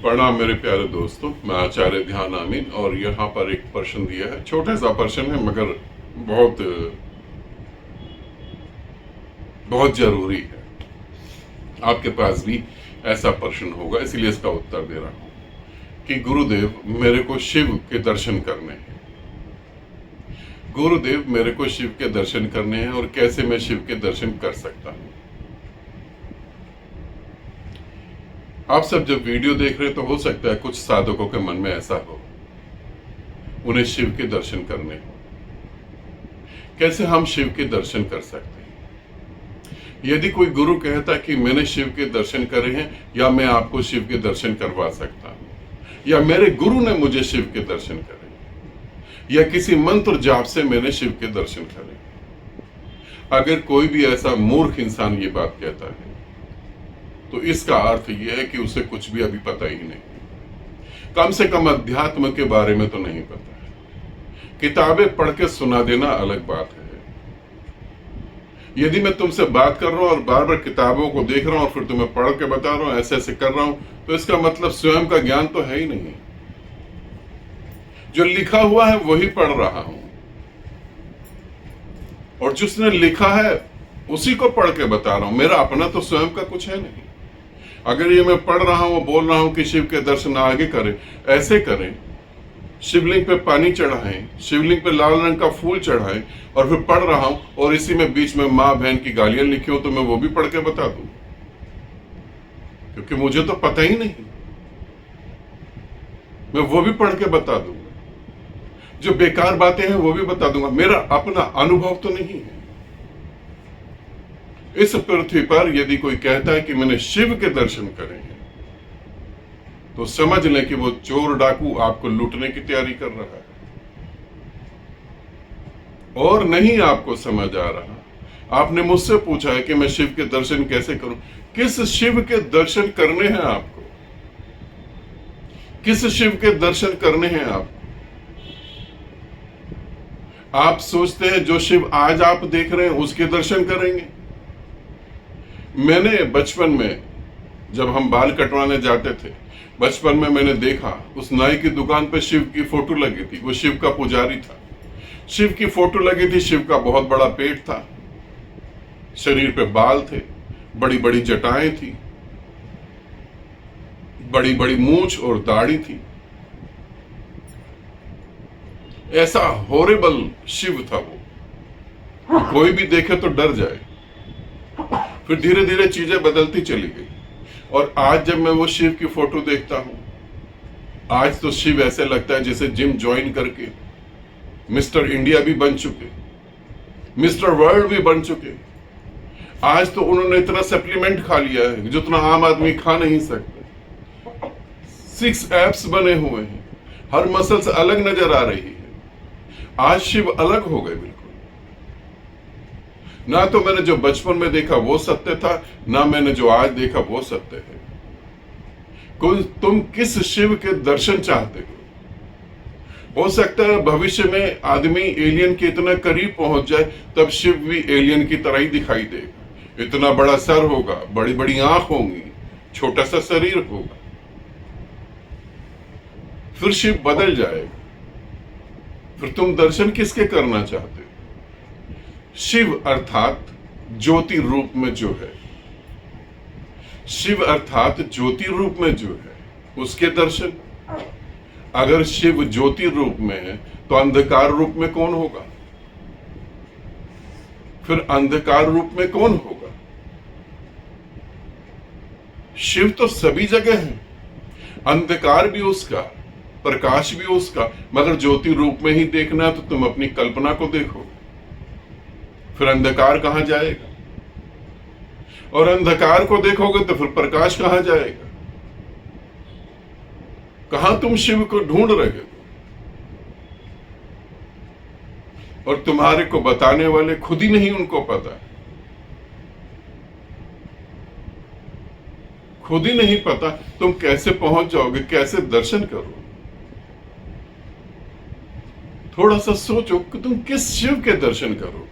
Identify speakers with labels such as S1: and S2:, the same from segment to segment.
S1: प्रणाम मेरे प्यारे दोस्तों, मैं आचार्य ध्यान आमीन और यहाँ पर एक प्रश्न दिया है। छोटा सा प्रश्न है मगर बहुत बहुत जरूरी है। आपके पास भी ऐसा प्रश्न होगा, इसलिए इसका उत्तर दे रहा हूँ कि गुरुदेव मेरे को शिव के दर्शन करने हैं। गुरुदेव मेरे को शिव के दर्शन करने हैं और कैसे मैं शिव के दर्शन कर सकता हूँ। आप सब जब वीडियो देख रहे तो हो सकता है कुछ साधकों के मन में ऐसा हो, उन्हें शिव के दर्शन करने हो। कैसे हम शिव के दर्शन कर सकते हैं? यदि कोई गुरु कहता कि मैंने शिव के दर्शन करे हैं, या मैं आपको शिव के दर्शन करवा सकता हूं, या मेरे गुरु ने मुझे शिव के दर्शन करे, या किसी मंत्र जाप से मैंने शिव के दर्शन करे, अगर कोई भी ऐसा मूर्ख इंसान ये बात कहता है तो इसका अर्थ यह है कि उसे कुछ भी अभी पता ही नहीं। कम से कम अध्यात्म के बारे में तो नहीं पता है। किताबें पढ़ के सुना देना अलग बात है। यदि मैं तुमसे बात कर रहा हूं और बार बार किताबों को देख रहा हूं और फिर तुम्हें पढ़ के बता रहा हूं, ऐसे ऐसे कर रहा हूं, तो इसका मतलब स्वयं का ज्ञान तो है ही नहीं। जो लिखा हुआ है वही पढ़ रहा हूं, और जिसने लिखा है उसी को पढ़ के बता रहा हूं। मेरा अपना तो स्वयं का कुछ है नहीं। अगर ये मैं पढ़ रहा हूं, बोल रहा हूं कि शिव के दर्शन आगे करें, ऐसे करें, शिवलिंग पे पानी चढ़ाएं, शिवलिंग पे लाल रंग का फूल चढ़ाएं, और फिर पढ़ रहा हूं और इसी में बीच में माँ बहन की गालियां लिखी हो तो मैं वो भी पढ़ के बता दूं, क्योंकि मुझे तो पता ही नहीं। मैं वो भी पढ़ के बता दूंगा, जो बेकार बातें हैं वो भी बता दूंगा। मेरा अपना अनुभव तो नहीं है। इस पृथ्वी पर यदि कोई कहता है कि मैंने शिव के दर्शन करे हैं, तो समझ लें कि वो चोर डाकू आपको लूटने की तैयारी कर रहा है, और नहीं आपको समझ आ रहा। आपने मुझसे पूछा है कि मैं शिव के दर्शन कैसे करूं। किस शिव के दर्शन करने हैं आपको? किस शिव के दर्शन करने हैं आपको? आप सोचते हैं जो शिव आज आप देख रहे हैं उसके दर्शन करेंगे? मैंने बचपन में, जब हम बाल कटवाने जाते थे, बचपन में मैंने देखा उस नाई की दुकान पे शिव की फोटो लगी थी। वो शिव का पुजारी था। शिव की फोटो लगी थी, शिव का बहुत बड़ा पेट था, शरीर पे बाल थे, बड़ी बड़ी जटाएं थी, बड़ी बड़ी मूंछ और दाढ़ी थी। ऐसा हॉरिबल शिव था वो, कोई भी देखे तो डर जाए। फिर धीरे धीरे चीजें बदलती चली गई, और आज जब मैं वो शिव की फोटो देखता हूं, आज तो शिव ऐसे लगता है जैसे जिम ज्वाइन करके मिस्टर इंडिया भी बन चुके, मिस्टर वर्ल्ड भी बन चुके। आज तो उन्होंने इतना सप्लीमेंट खा लिया है जितना आम आदमी खा नहीं सकते। 6 एब्स बने हुए हैं, हर मसल्स अलग नजर आ रही है। आज शिव अलग हो गए बिल्कुल। ना तो मैंने जो बचपन में देखा वो सत्य था, ना मैंने जो आज देखा वो सत्य है। तुम किस शिव के दर्शन चाहते हो सकता है भविष्य में आदमी एलियन के इतना करीब पहुंच जाए तब शिव भी एलियन की तरह ही दिखाई देगा। इतना बड़ा सर होगा, बड़ी बड़ी आंख होंगी, छोटा सा शरीर होगा। फिर शिव बदल जाएगा। फिर तुम दर्शन किसके करना चाहते हो? शिव अर्थात ज्योति रूप में जो है, शिव अर्थात ज्योति रूप में जो है, उसके दर्शन। अगर शिव ज्योति रूप में है तो अंधकार रूप में कौन होगा? फिर अंधकार रूप में कौन होगा? शिव तो सभी जगह है, अंधकार भी उसका, प्रकाश भी उसका। मगर ज्योति रूप में ही देखना है तो तुम अपनी कल्पना को देखो, फिर अंधकार कहां जाएगा? और अंधकार को देखोगे तो फिर प्रकाश कहां जाएगा? कहां तुम शिव को ढूंढ रहे हो? और तुम्हारे को बताने वाले खुद ही नहीं उनको पता, खुद ही नहीं पता, तुम कैसे पहुंच जाओगे? कैसे दर्शन करो? थोड़ा सा सोचो कि तुम किस शिव के दर्शन करो।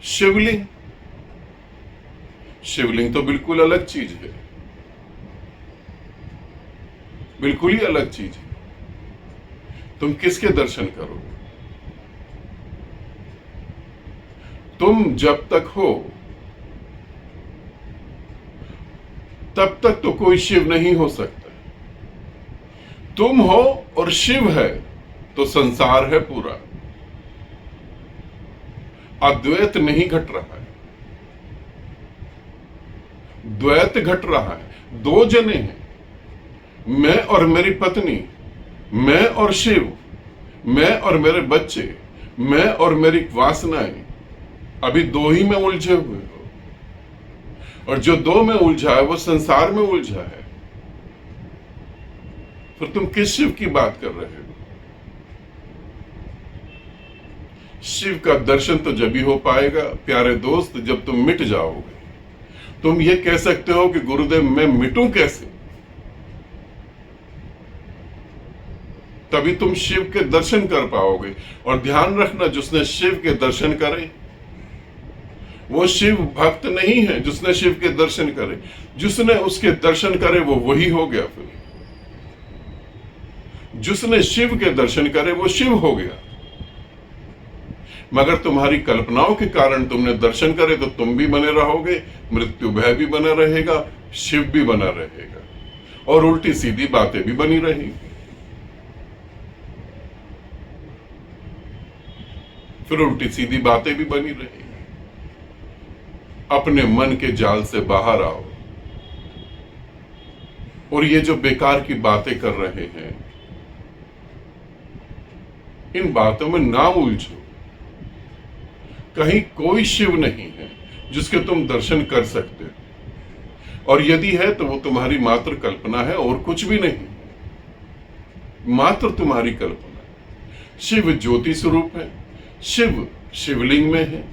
S1: शिवलिंग शिवलिंग तो बिल्कुल अलग चीज है, बिल्कुल ही अलग चीज है। तुम किसके दर्शन करोगे? तुम जब तक हो तब तक तो कोई शिव नहीं हो सकता। तुम हो और शिव है तो संसार है पूरा। अद्वैत नहीं घट रहा है, द्वैत घट रहा है। दो जने हैं, मैं और मेरी पत्नी, मैं और शिव, मैं और मेरे बच्चे, मैं और मेरी वासनाएं। अभी दो ही में उलझे हुए हो, और जो दो में उलझा है वो संसार में उलझा है। फिर तुम किस शिव की बात कर रहे हो? शिव का दर्शन तो जब ही हो पाएगा प्यारे दोस्त, जब तुम मिट जाओगे। तुम ये कह सकते हो कि गुरुदेव मैं मिटूं कैसे? तभी तुम शिव के दर्शन कर पाओगे। और ध्यान रखना, जिसने शिव के दर्शन करे वो शिव भक्त नहीं है। जिसने शिव के दर्शन करे, जिसने उसके दर्शन करे वो वही हो गया। फिर जिसने शिव के दर्शन करे वो शिव हो गया। मगर तुम्हारी कल्पनाओं के कारण तुमने दर्शन करे तो तुम भी बने रहोगे, मृत्यु भय भी बना रहेगा, शिव भी बना रहेगा, और उल्टी सीधी बातें भी बनी रहेंगी। फिर उल्टी सीधी बातें भी बनी रहेंगी। अपने मन के जाल से बाहर आओ, और ये जो बेकार की बातें कर रहे हैं इन बातों में ना उलझो। कहीं कोई शिव नहीं है जिसके तुम दर्शन कर सकते हो, और यदि है तो वो तुम्हारी मात्र कल्पना है और कुछ भी नहीं, मात्र तुम्हारी कल्पना है। शिव ज्योति स्वरूप है, शिव शिवलिंग में है।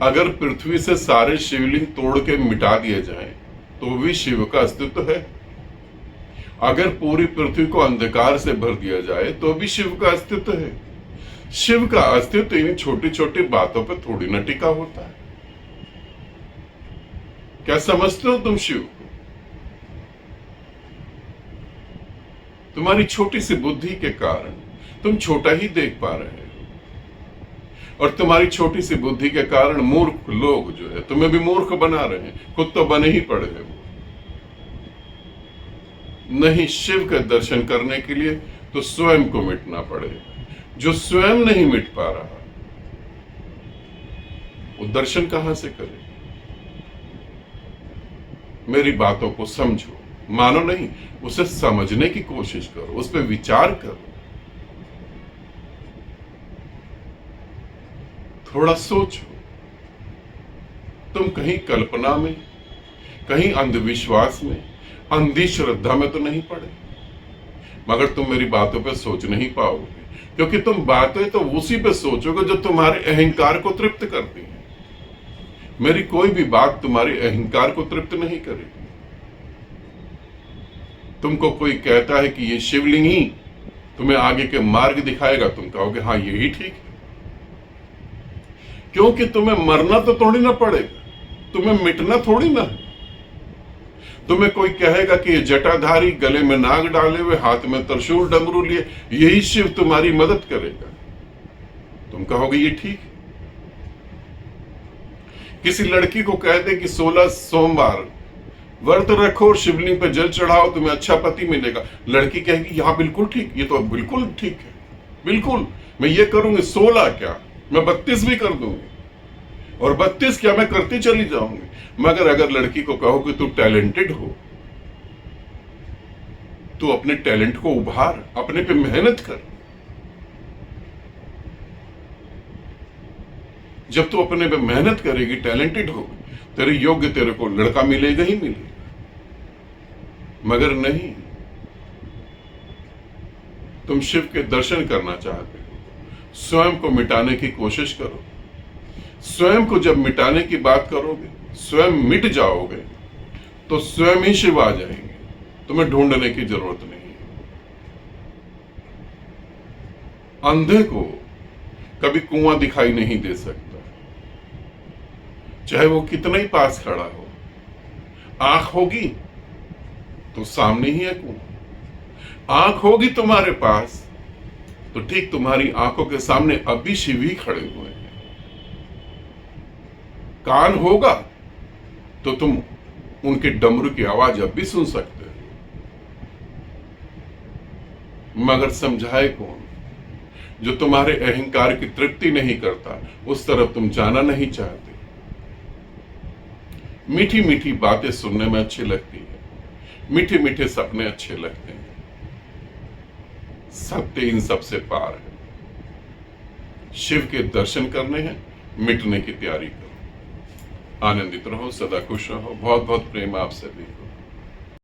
S1: अगर पृथ्वी से सारे शिवलिंग तोड़ के मिटा दिए जाएं तो भी शिव का अस्तित्व है। अगर पूरी पृथ्वी को अंधकार से भर दिया जाए तो भी शिव का अस्तित्व है। शिव का अस्तित्व इन छोटी छोटी बातों पर थोड़ी न टिका होता है। क्या समझते हो तुम शिव को? तुम्हारी छोटी सी बुद्धि के कारण तुम छोटा ही देख पा रहे हो, और तुम्हारी छोटी सी बुद्धि के कारण मूर्ख लोग जो है तुम्हें भी मूर्ख बना रहे हैं। खुद तो बने ही पड़े हो। नहीं, शिव के दर्शन करने के लिए तो स्वयं को मिटना पड़ेगा। जो स्वयं नहीं मिट पा रहा वो दर्शन कहां से करे? मेरी बातों को समझो, मानो नहीं, उसे समझने की कोशिश करो, उस पर विचार करो, थोड़ा सोचो। तुम कहीं कल्पना में, कहीं अंधविश्वास में, अंधी श्रद्धा में तो नहीं पड़े। मगर तुम मेरी बातों पे सोच नहीं पाओगे, क्योंकि तुम बातें तो उसी पे सोचोगे जो तुम्हारे अहंकार को तृप्त करती है। मेरी कोई भी बात तुम्हारे अहंकार को तृप्त नहीं करेगी। तुमको कोई कहता है कि ये शिवलिंग ही तुम्हें आगे के मार्ग दिखाएगा, तुम कहोगे हाँ यही ठीक है, क्योंकि तुम्हें मरना तो थोड़ी ना पड़ेगा, तुम्हें मिटना थोड़ी ना है। तुम्हें कोई कहेगा कि ये जटाधारी, गले में नाग डाले हुए, हाथ में त्रिशूल डमरू लिए, यही शिव तुम्हारी मदद करेगा, तुम कहोगे ये ठीक है। किसी लड़की को कह दे कि 16 सोमवार व्रत रखो और शिवलिंग पे जल चढ़ाओ, तुम्हें अच्छा पति मिलेगा, लड़की कहेगी हाँ बिल्कुल ठीक, ये तो बिल्कुल ठीक है, बिल्कुल मैं ये करूंगी। 16 क्या, मैं 32 भी कर दूंगी, और 32 क्या, मैं करती चली जाऊंगी। मगर अगर लड़की को कहो कि तू टैलेंटेड हो, तू अपने टैलेंट को उभार, अपने पे मेहनत कर, जब तू अपने पे मेहनत करेगी, टैलेंटेड होगी, तेरे योग्य तेरे को लड़का मिलेगा ही मिलेगा। मगर नहीं, तुम शिव के दर्शन करना चाहते हो, स्वयं को मिटाने की कोशिश करो। स्वयं को जब मिटाने की बात करोगे, स्वयं मिट जाओगे, तो स्वयं ही शिव आ जाएंगे, तुम्हें ढूंढने की जरूरत नहीं। अंधे को कभी कुआं दिखाई नहीं दे सकता, चाहे वो कितना ही पास खड़ा हो। आंख होगी तो सामने ही है कुआं। आंख होगी तुम्हारे पास तो ठीक तुम्हारी आंखों के सामने अभी शिव ही खड़े हुए हैं। कान होगा तो तुम उनके डमरू की आवाज अब भी सुन सकते हो। मगर समझाए कौन? जो तुम्हारे अहंकार की तृप्ति नहीं करता, उस तरफ तुम जाना नहीं चाहते। मीठी मीठी बातें सुनने में अच्छी लगती है, मीठे मीठे सपने अच्छे लगते हैं। सत्य इन सबसे पार है। शिव के दर्शन करने हैं, मिटने की तैयारी करो। आनंदित रहो, सदा खुश रहो। बहुत बहुत प्रेम आप सभी को।